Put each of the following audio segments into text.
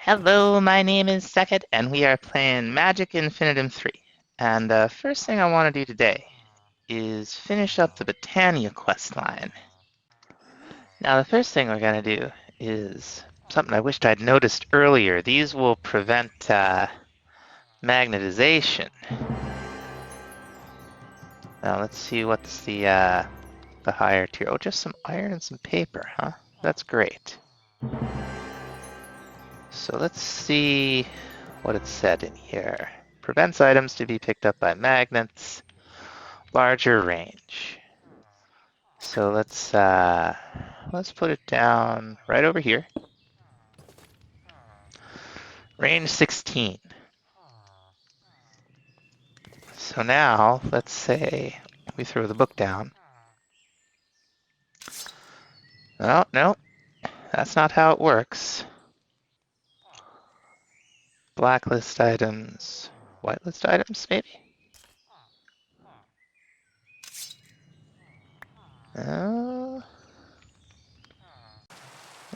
Hello, my name is Sekit, and we are playing Magica Infinitum 3. And the first thing I want to do today is finish up the Botania questline. Now, the first thing we're going to do is something I wished I'd noticed earlier. These will prevent magnetization. Now, let's see what's the higher tier. Oh, just some iron and some paper, huh? That's great. So let's see what it said in here. Prevents items to be picked up by magnets. Larger range. So let's put it down right over here. Range 16. So now let's say we throw the book down. Oh, no, that's not how it works. Blacklist items, whitelist items, maybe? I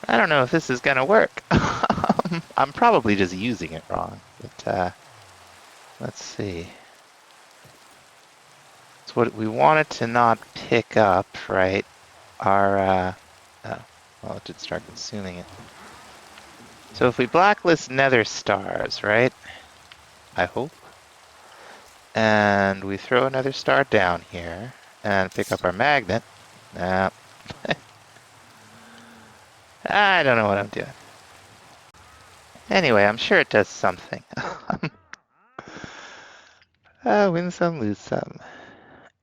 don't know if this is gonna work. I'm probably just using it wrong, but let's see. It's what we wanted to not pick up, right? Our, oh, well, it did start consuming it. So if we blacklist nether stars, right? I hope. And we throw another star down here and pick up our magnet. Nah. I don't know what I'm doing. Anyway, I'm sure it does something. Win some, lose some.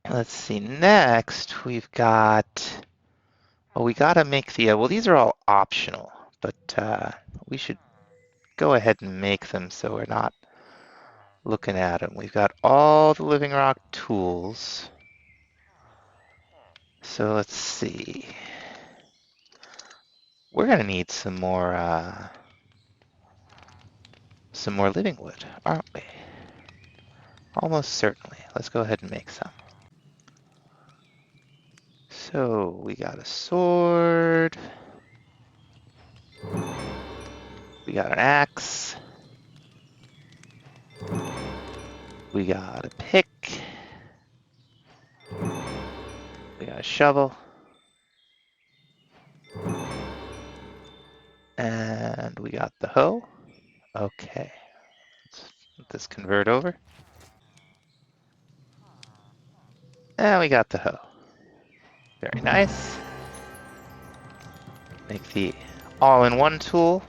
Let's see, next we've got... Well, we gotta make the... well, these are all optional, but we should go ahead and make them so we're not looking at them. We've got all the living rock tools. So let's see. We're gonna need some more living wood, aren't we? Almost certainly. Let's go ahead and make some. So we got a sword. We got an axe. We got a pick. We got a shovel. And we got the hoe. Okay. Let's let this convert over. And we got the hoe. Very nice. Make the all-in-one tool.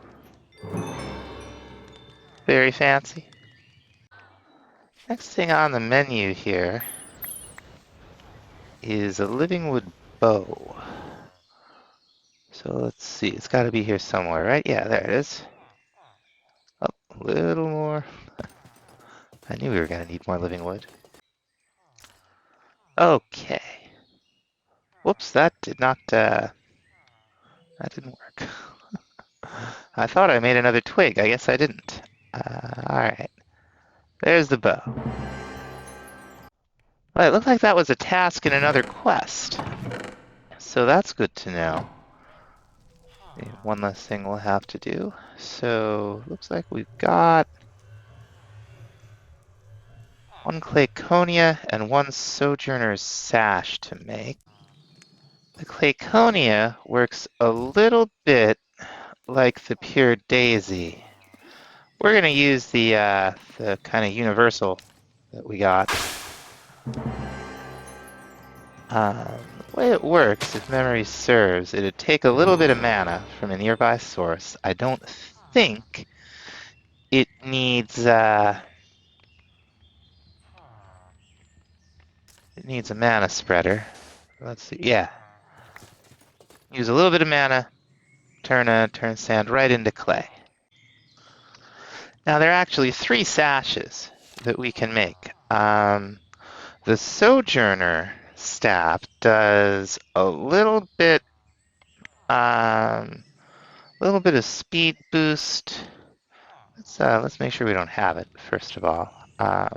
Very fancy. Next thing on the menu here is a living wood bow. So let's see, it's got to be here somewhere, right? Yeah, there it is. Oh, a little more. I knew we were going to need more living wood. Okay. Whoops, that did not, that didn't work. I thought I made another twig. I guess I didn't. Alright. There's the bow. Well, it looked like that was a task in another quest. So that's good to know. One less thing we'll have to do. So, looks like we've got one Clayconia and one Sojourner Sash to make. The Clayconia works a little bit like the pure daisy. We're going to use the kind of universal that we got. The way it works, if memory serves, it'd take a little bit of mana from a nearby source. I don't think it needs a mana spreader. Let's see. Yeah, use a little bit of mana, turn sand right into clay. Now there are actually 3 sashes that we can make. The Sojourner Staff does a little bit of speed boost. Let's make sure we don't have it first of all. A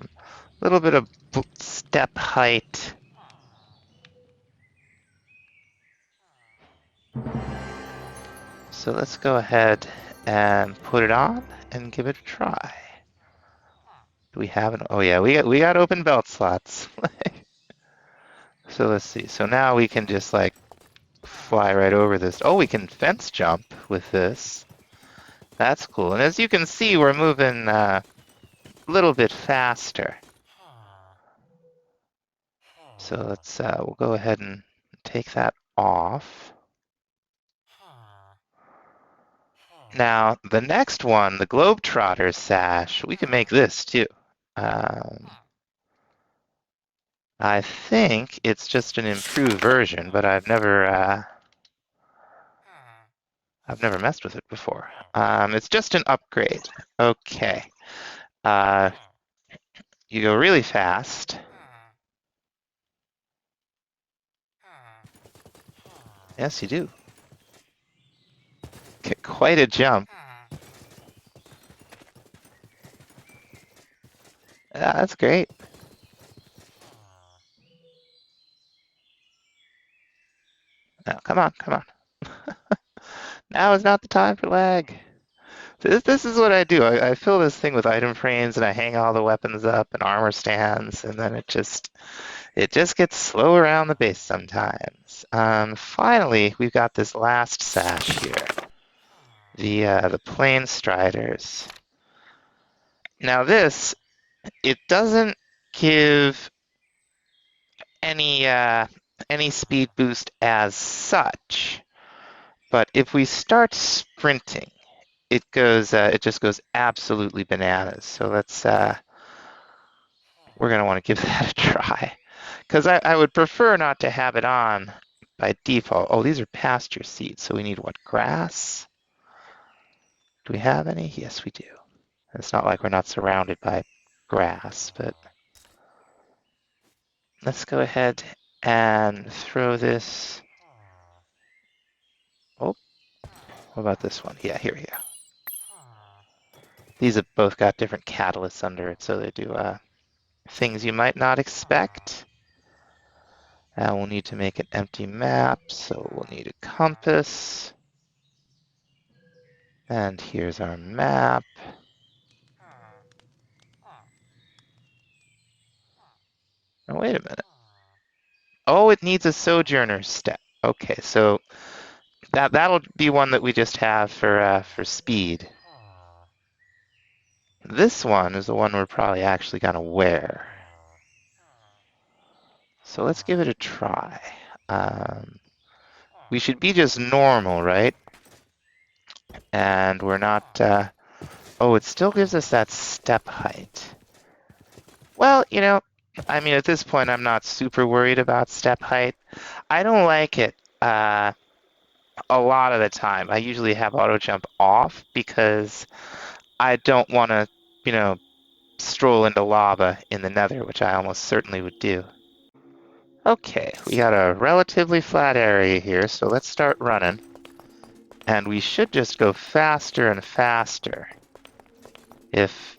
little bit of step height. So let's go ahead and put it on and give it a try. Do we have an? Oh yeah, we got open belt slots. So let's see. So now we can just like fly right over this. Oh, we can fence jump with this. That's cool. And as you can see, we're moving a little bit faster. So let's we'll go ahead and take that off. Now, the next one, the Globetrotters Sash, we can make this too. I think it's just an improved version, but I've never messed with it before. It's just an upgrade. Okay. You go really fast. Yes, you do. Get quite a jump. Yeah, that's great. Now, come on, come on. Now is not the time for lag. This is what I do. I fill this thing with item frames and I hang all the weapons up and armor stands, and then it just gets slow around the base sometimes. Finally, we've got this last sash here, the Plain Striders. Now this, it doesn't give any speed boost as such, but if we start sprinting, it just goes absolutely bananas. So we're gonna want to give that a try, because I would prefer not to have it on by default. Oh, these are pasture seeds, so we need what, grass? Do we have any? Yes, we do. It's not like we're not surrounded by grass, but let's go ahead and throw this. Oh, what about this one? Yeah, here we go. These have both got different catalysts under it, so they do things you might not expect. We'll need to make an empty map, so we'll need a compass. And here's our map. Oh, wait a minute. Oh, it needs a Sojourner step. Okay, so that'll be one that we just have for speed. This one is the one we're probably actually gonna wear. So let's give it a try. We should be just normal, right? And we're not. Oh, it still gives us that step height. Well, I mean, at this point, I'm not super worried about step height. I don't like it a lot of the time. I usually have auto jump off because I don't want to, stroll into lava in the nether, which I almost certainly would do. Okay, we got a relatively flat area here, so let's start running. And we should just go faster and faster. If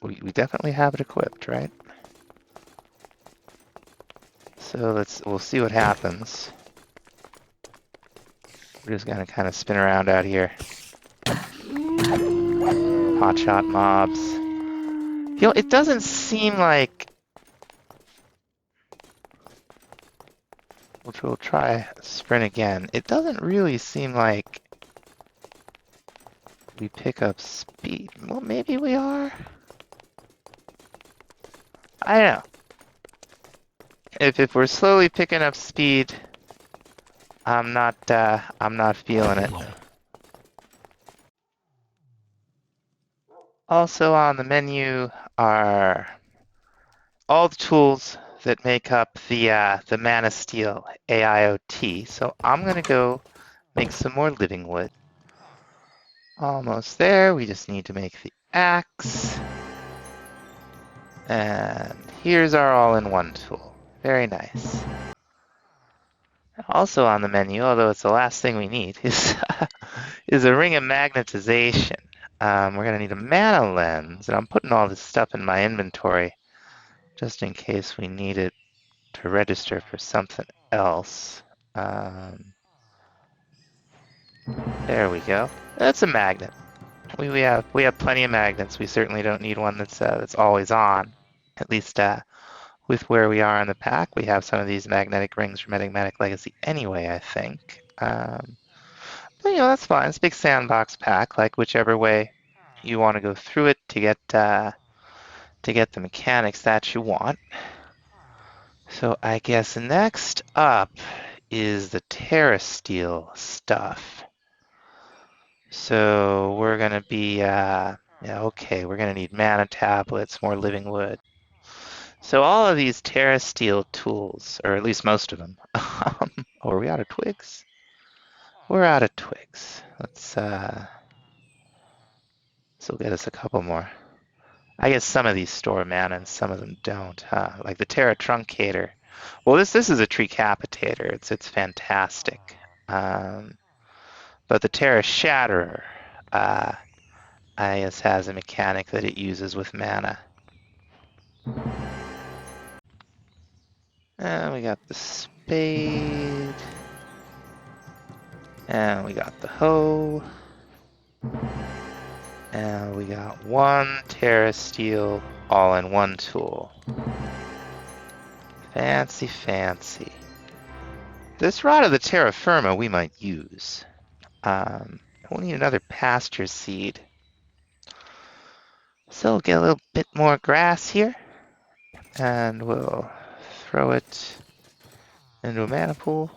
we definitely have it equipped, right? So we'll see what happens. We're just gonna kind of spin around out here. Hotshot mobs. It doesn't seem like... We'll try sprint again. It doesn't really seem like we pick up speed. Well, maybe we are? I don't know. If we're slowly picking up speed, I'm not feeling it. Also on the menu are all the tools that make up the Man of Steel AIoT. So I'm gonna go make some more living wood. Almost there. We just need to make the axe. And here's our all-in-one tool. Very nice. Also on the menu, although it's the last thing we need, is a ring of magnetization. We're gonna need a mana lens, and I'm putting all this stuff in my inventory just in case we need it to register for something else. There we go. That's a magnet. We have plenty of magnets. We certainly don't need one that's always on. At least with where we are in the pack, we have some of these magnetic rings from Enigmatic Legacy anyway, I think. But that's fine. It's a big sandbox pack. Like whichever way you want to go through it to get the mechanics that you want. So I guess next up is the Terra Steel stuff. So we're gonna be okay, we're gonna need mana tablets, more living wood. So all of these Terra Steel tools, or at least most of them. Oh, are we out of twigs? We're out of twigs. Let's this will get us a couple more. I guess some of these store mana and some of them don't, huh? Like the Terra Truncator. Well, this is a Tricapitator. It's fantastic. But the Terra Shatterer, I guess, has a mechanic that it uses with mana. And we got the spade. And we got the hoe. And we got one Terra Steel all-in-one tool. Fancy, fancy. This rod of the Terra Firma we might use. We'll need another Pasture Seed. So we'll get a little bit more grass here. And we'll throw it into a mana pool.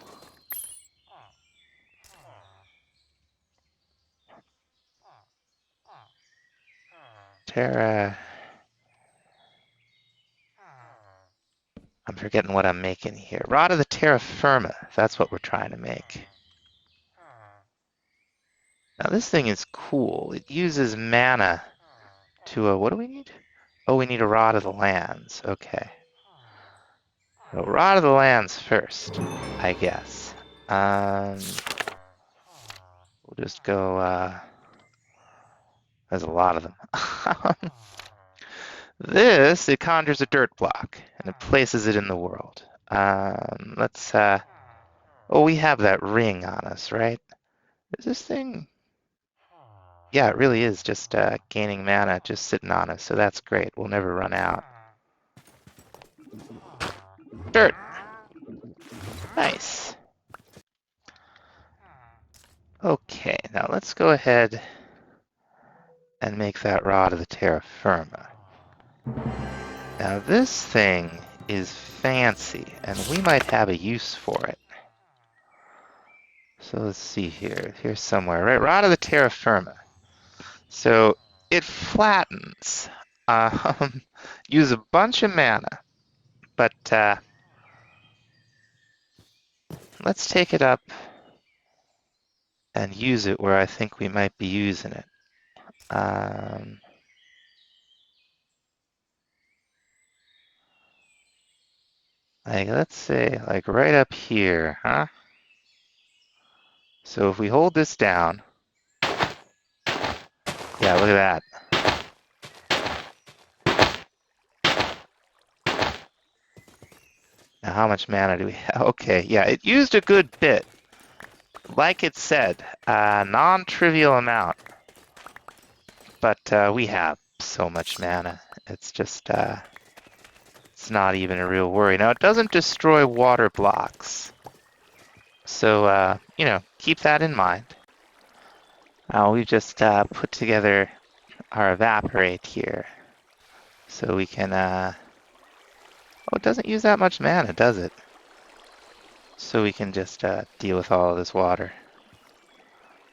Terra. I'm forgetting what I'm making here. Rod of the Terra Firma. That's what we're trying to make. Now this thing is cool. It uses mana to what do we need? Oh, we need a Rod of the Lands. Okay. So Rod of the Lands first, I guess. We'll just go, there's a lot of them. This, it conjures a dirt block, and it places it in the world. Let's, oh, we have that ring on us, right? Is this thing? Yeah, it really is just gaining mana, just sitting on us, so that's great. We'll never run out. Dirt! Nice. Okay, now let's go ahead and make that Rod of the Terra Firma. Now this thing is fancy, and we might have a use for it. So let's see here. Here's somewhere, right? Rod of the Terra Firma. So it flattens. Use a bunch of mana, but let's take it up and use it where I think we might be using it. Like let's say like right up here, huh? So if we hold this down, yeah, look at that. Now how much mana do we have? Okay, yeah, it used a good bit. Like it said, non-trivial amount. But we have so much mana. It's just, it's not even a real worry. Now, it doesn't destroy water blocks. So, keep that in mind. Now, we've just put together our evaporate here. So we can, oh, it doesn't use that much mana, does it? So we can just deal with all of this water.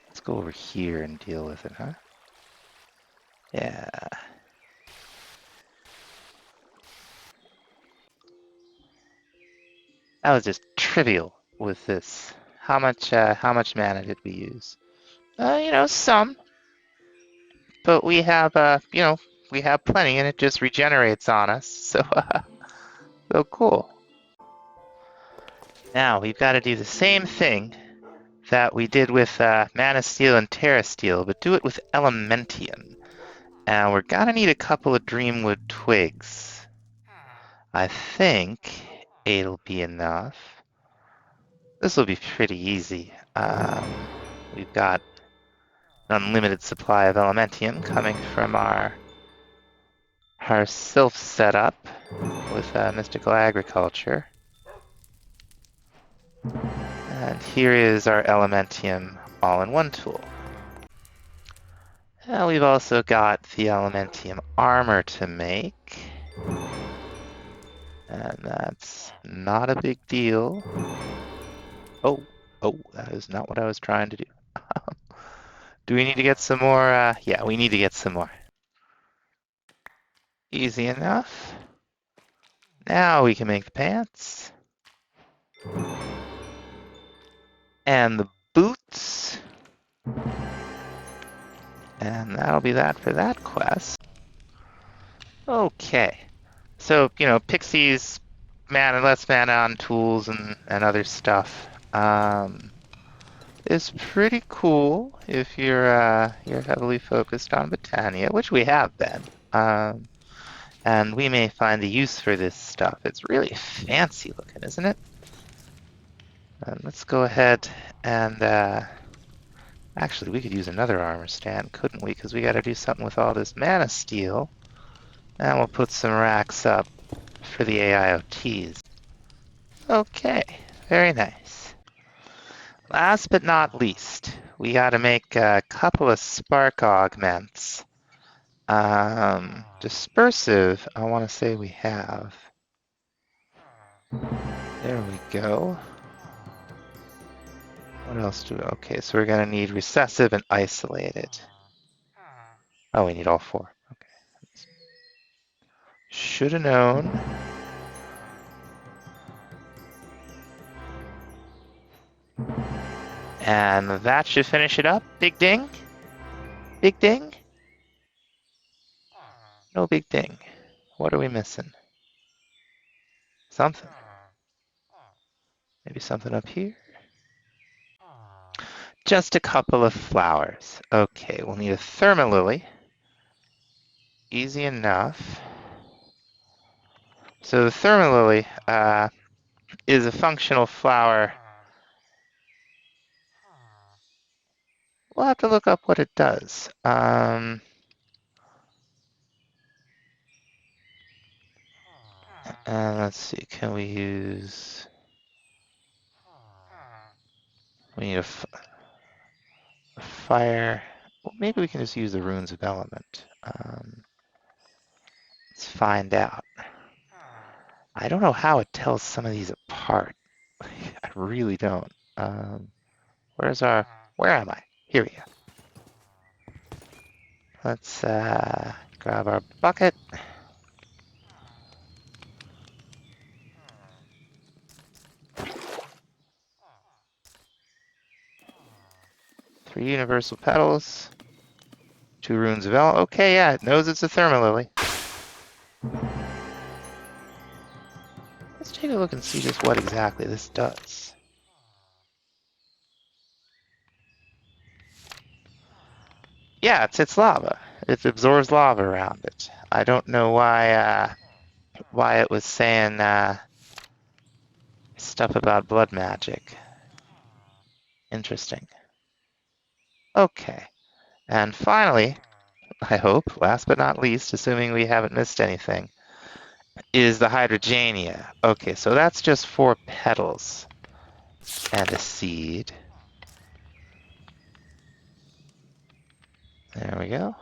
Let's go over here and deal with it, huh? Yeah. That was just trivial with this. How much mana did we use? Some. But we have, we have plenty, and it just regenerates on us. So cool. Now we've got to do the same thing that we did with Mana Steel and Terra Steel, but do it with Elementium. And we're gonna need a couple of Dreamwood twigs. I think 8'll be enough. This will be pretty easy. We've got an unlimited supply of Elementium coming from our Sylph setup with Mystical Agriculture. And here is our Elementium all-in-one tool. And we've also got the Elementium armor to make. And that's not a big deal. Oh, that is not what I was trying to do. Do we need to get some more? Yeah, we need to get some more. Easy enough. Now we can make the pants. And the boots. And that'll be that for that quest. Okay. So, Pixie's less mana on tools and other stuff. Is pretty cool if you're heavily focused on Botania, which we have been. And we may find the use for this stuff. It's really fancy looking, isn't it? And let's go ahead and actually we could use another armor stand, couldn't we? Because we got to do something with all this mana steel. And we'll put some racks up for the AIoTs. Okay, very nice. Last but not least, we got to make a couple of spark augments. Dispersive, I want to say we have. There we go. What else do we... Okay, so we're going to need recessive and isolated. Oh, we need all four. Okay. Should have known. And that should finish it up. Big ding. Big ding. No big ding. What are we missing? Something. Maybe something up here? Just a couple of flowers. Okay, we'll need a thermalily. Easy enough. So the thermalily is a functional flower. We'll have to look up what it does. Let's see, can we use... We need a fire... Well, maybe we can just use the runes of element. Let's find out. I don't know how it tells some of these apart. I really don't. Where am I? Here we go. Let's grab our bucket. Three universal petals. Two runes of element. Okay, yeah, it knows it's a thermalily. Let's take a look and see just what exactly this does. Yeah, it's lava. It absorbs lava around it. I don't know why it was saying stuff about blood magic. Interesting. Okay. And finally, I hope, last but not least, assuming we haven't missed anything, is the Hydrogenia. Okay, so that's just 4 petals and a seed. There we go.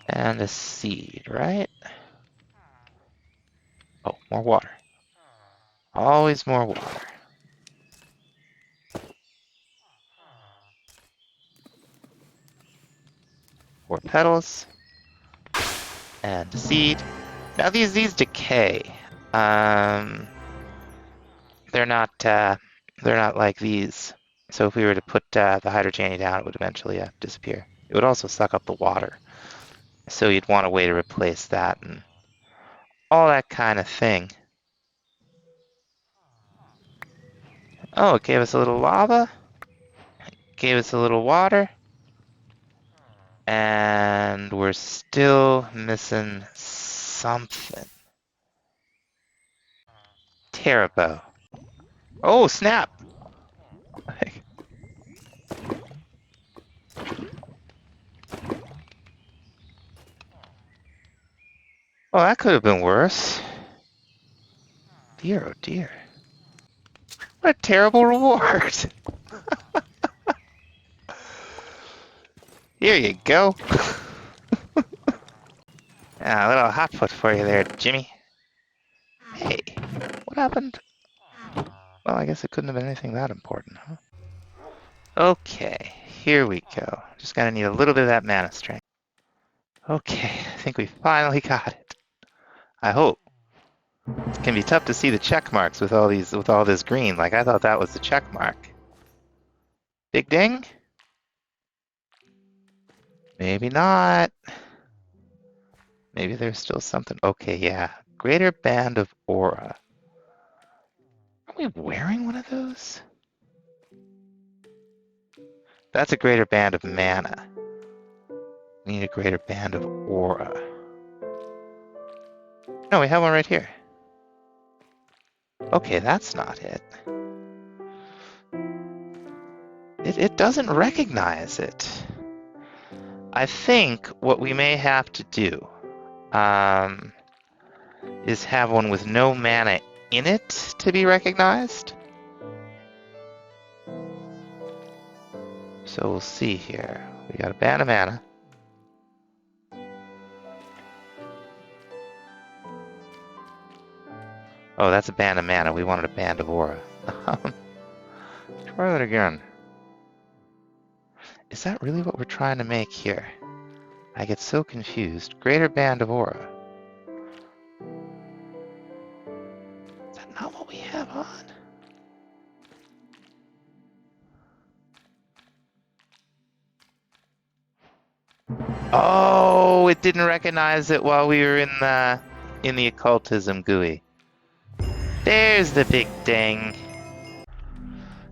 And a seed, right? Oh, more water. Always more water. Four petals. And a seed. Now these decay. They're not like these. So if we were to put the Hydrogenia down, it would eventually disappear. It would also suck up the water. So you'd want a way to replace that and all that kind of thing. Oh, it gave us a little lava. Gave us a little water. And we're still missing something. Terra bow. Oh, snap! Oh, that could have been worse. Dear, oh dear. What a terrible reward. Here you go. A little hot foot for you there, Jimmy. Hey, what happened? Well, I guess it couldn't have been anything that important, huh? Okay, here we go. Just gonna need a little bit of that mana strength. Okay, I think we finally got it. I hope. It can be tough to see the check marks with all this green. Like I thought that was the check mark. Big ding? Maybe not. Maybe there's still something. Okay, yeah. Greater band of aura. Are we wearing one of those? That's a greater band of mana. We need a greater band of aura. No, we have one right here. Okay, that's not it. It doesn't recognize it. I think what we may have to do is have one with no mana in it to be recognized. So we'll see here. We got a band of mana. Oh, that's a band of mana. We wanted a band of aura. Try that again. Is that really what we're trying to make here? I get so confused. Greater band of aura. Is that not what we have on? Oh, it didn't recognize it while we were in the occultism GUI. There's the big ding.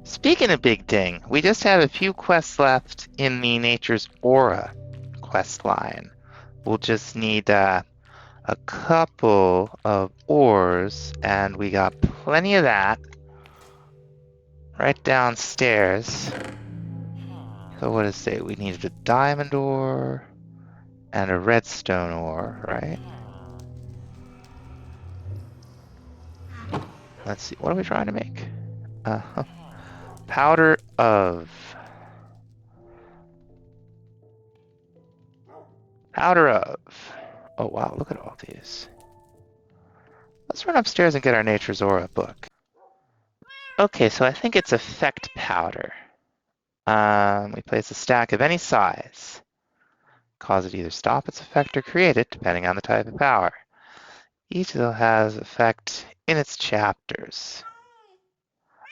Speaking of big ding, we just have a few quests left in the Nature's Aura quest line. We'll just need a couple of ores, and we got plenty of that right downstairs. So what does it say? We needed a diamond ore and a redstone ore, right? Let's see, what are we trying to make? Powder of. Powder of. Oh wow, look at all these. Let's run upstairs and get our Nature's Aura book. Okay, so I think it's effect powder. We place a stack of any size. Cause it either stop its effect or create it, depending on the type of power. Each of them has effect in its chapters.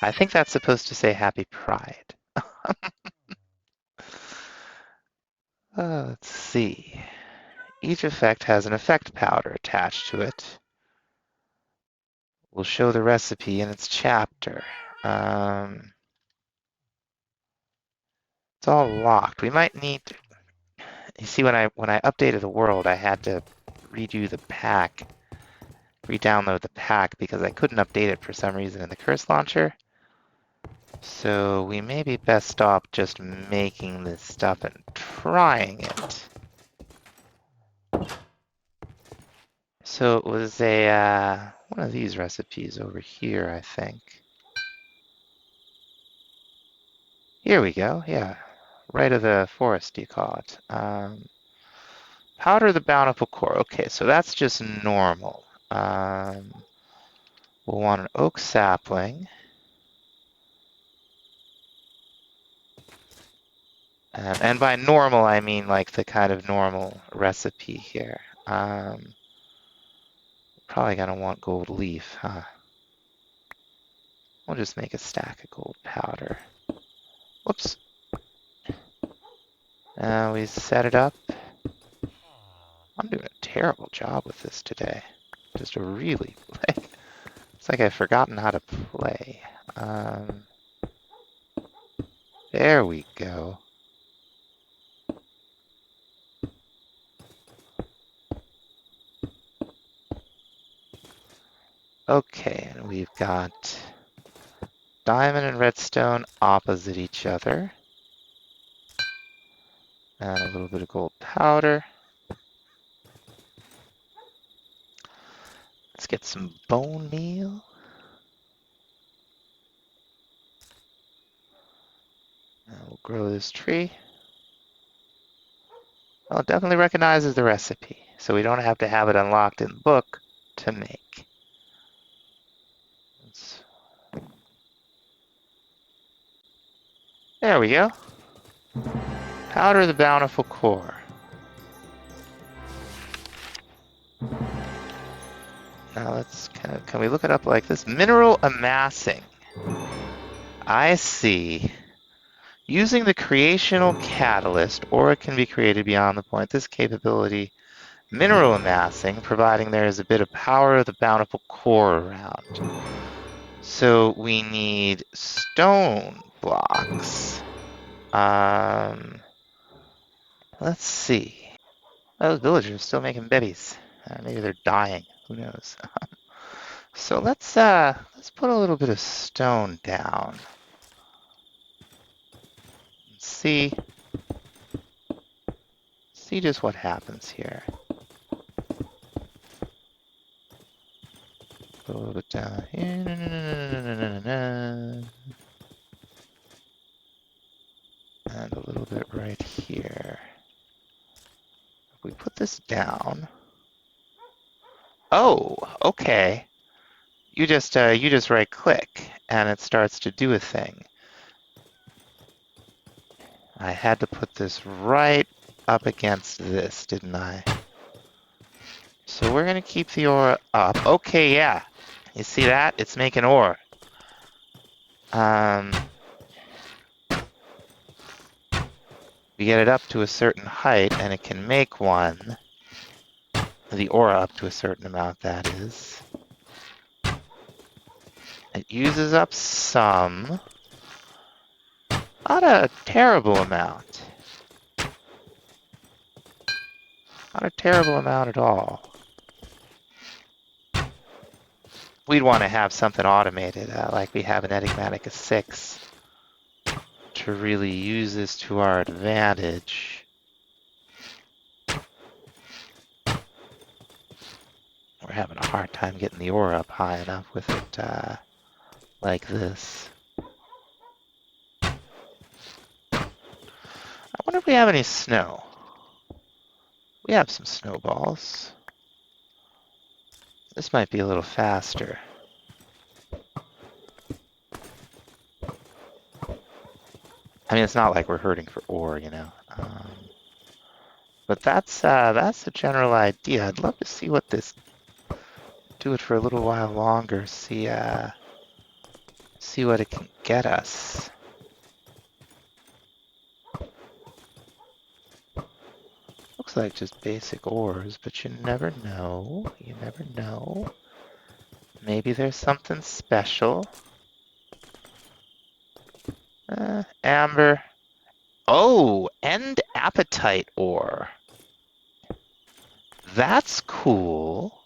I think that's supposed to say Happy Pride. Let's see. Each effect has an effect powder attached to it. We'll show the recipe in its chapter. It's all locked. We might need. You see, when I updated the world, I had to redo the pack, re-download the pack because I couldn't update it for some reason in the curse launcher. So we may be best off just making this stuff and trying it. So it was a one of these recipes over here, I think. Here we go. Yeah, right of the forest, you call it. Powder the bountiful core. Okay, so that's just normal. We'll want an oak sapling. And by normal, I mean like the kind of normal recipe here. Probably gonna want gold leaf, huh? We'll just make a stack of gold powder. Whoops. We set it up. I'm doing a terrible job with this today. Just a really, it's like I've forgotten how to play. There we go. Okay, and we've got diamond and redstone opposite each other. And a little bit of gold powder. Let's get some bone meal. And we'll grow this tree. Well, it definitely recognizes the recipe, so we don't have to have it unlocked in the book to make. There we go. Powder the bountiful core. Now let's can we look it up like this? Mineral amassing. I see. Using the creational catalyst, ore can be created beyond the point. This capability, mineral amassing, providing there is a bit of power of the bountiful core around. So we need stone blocks. Let's see. Those villagers are still making babies. Maybe they're dying. Who knows? So let's put a little bit of stone down. See just what happens here. Put a little bit down here. And a little bit right here. If we put this down. Oh, okay. You just right click and it starts to do a thing. I had to put this right up against this, didn't I? So we're gonna keep the ore up. Okay, yeah. You see that? It's making ore. We get it up to a certain height and it can make one. The ore up to a certain amount, that is. It uses up some. Not a terrible amount. Not a terrible amount at all. We'd want to have something automated, like we have in Enigmatica 6, to really use this to our advantage. We're having a hard time getting the ore up high enough with it like this. I wonder if we have any snow. We have some snowballs. This might be a little faster. I mean, it's not like we're hurting for ore, you know. But that's the general idea. I'd love to see what this. Do it for a little while longer. See what it can get us. Looks like just basic ores, but you never know. You never know. Maybe there's something special. Amber. Oh, end appetite ore. That's cool.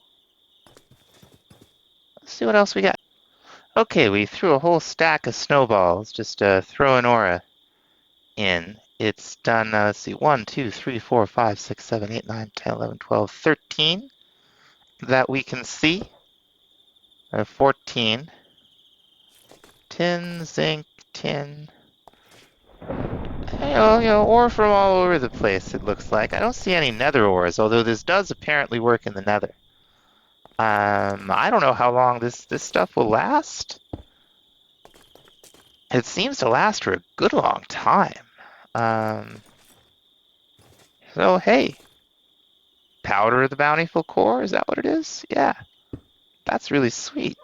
Let's see what else we got. Okay, we threw a whole stack of snowballs, just throw an aura in. It's done, let's see, 1, 2, 3, 4, 5, 6, 7, 8, 9, 10, 11, 12, 13 that we can see. 14. Tin, zinc, tin. You know, ore from all over the place, it looks like. I don't see any nether ores, although this does apparently work in the nether. I don't know how long this stuff will last. It seems to last for a good long time. So, hey. Powder of the bountiful core, is that what it is? Yeah. That's really sweet.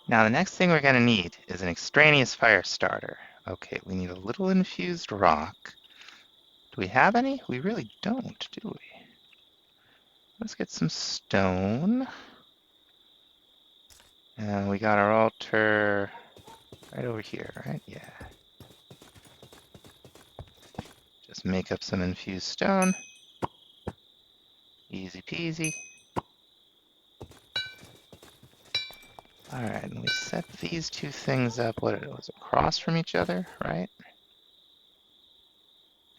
Now, the next thing we're going to need is an extraneous fire starter. Okay, we need a little infused rock. Do we have any? We really don't, do we? Let's get some stone. And we got our altar right over here, right? Yeah. Just make up some infused stone. Easy peasy. All right, and we set these two things up, what it was, across from each other, right?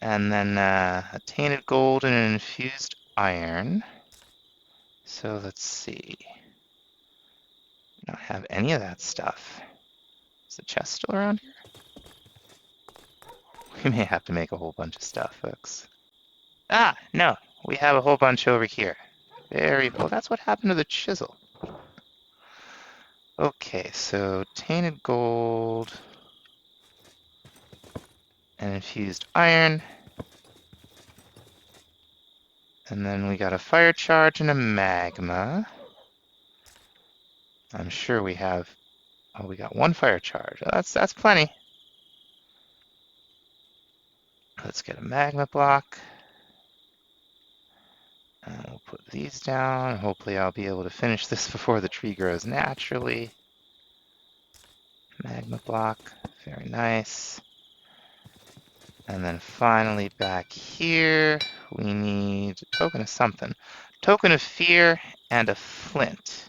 And then a tainted gold and an infused iron. So let's see. We don't have any of that stuff. Is the chest still around here? We may have to make a whole bunch of stuff, folks. Ah, no, we have a whole bunch over here. Well, that's what happened to the chisel. Okay, so tainted gold and infused iron. And then we got a fire charge and a magma. I'm sure we have. Oh, we got one fire charge. Oh, that's plenty. Let's get a magma block. And we'll put these down. Hopefully I'll be able to finish this before the tree grows naturally. Magma block, very nice. And then finally back here, we need a token of something. Token of fear and a flint.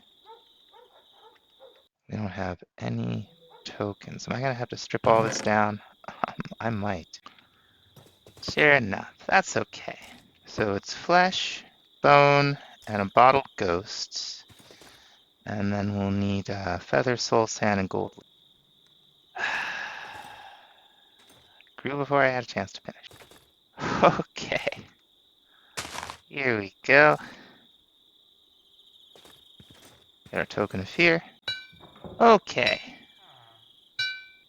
We don't have any tokens. Am I gonna have to strip all this down? I might. Sure enough, that's okay. So it's flesh, bone, and a bottled ghost. And then we'll need feather, soul, sand, and gold. Grew before I had a chance to finish. Okay. Here we go. Got our token of fear. Okay.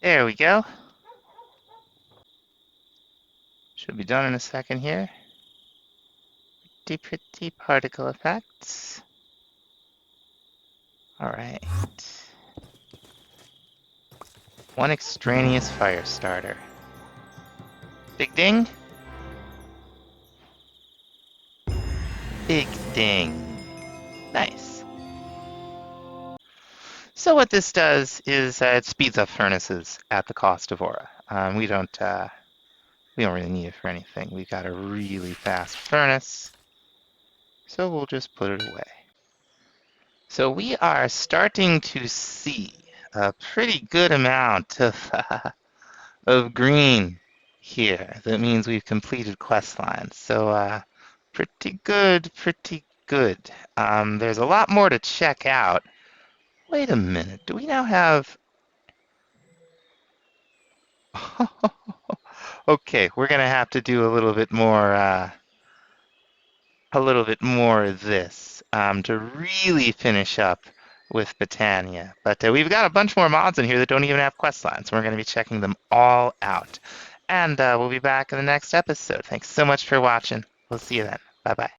There we go. Should be done in a second here. Pretty particle effects. Alright. One extraneous fire starter. Big ding. Big ding. Nice. So what this does is it speeds up furnaces at the cost of aura. We don't really need it for anything. We've got a really fast furnace, so we'll just put it away. So we are starting to see a pretty good amount of green here. That means we've completed quest lines. So pretty good, pretty good. There's a lot more to check out. Wait a minute, do we now have... Okay, we're gonna have to do a little bit more of this to really finish up with Botania. But we've got a bunch more mods in here that don't even have quest lines. We're going to be checking them all out. And we'll be back in the next episode. Thanks so much for watching. We'll see you then. Bye-bye.